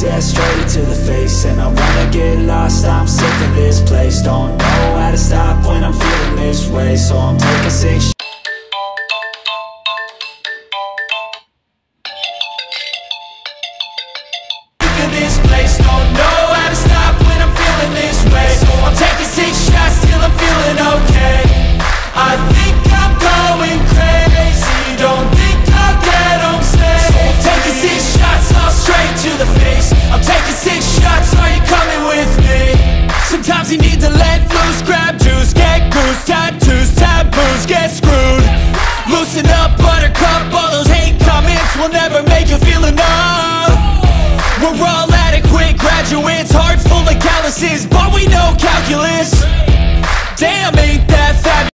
yeah, straight to the face. And I wanna get lost, I'm sick of this place. Don't know how to stop when I'm feeling this way, so I'm taking 6 this place. Don't know how to stop when I'm feeling this way, so I'm taking 6 shots till I'm feeling okay. I think I'm going crazy, don't think I'll get home safe. So I'm taking 6 shots all straight to the face. I'm taking 6 shots, are you coming with me? Sometimes you need to let loose, grab juice, get goose, tattoos, taboos, get screwed. Loosen up, buttercup, all those hate comments will never make you feel enough. We're all adequate graduates, heart full of calluses, but we know calculus.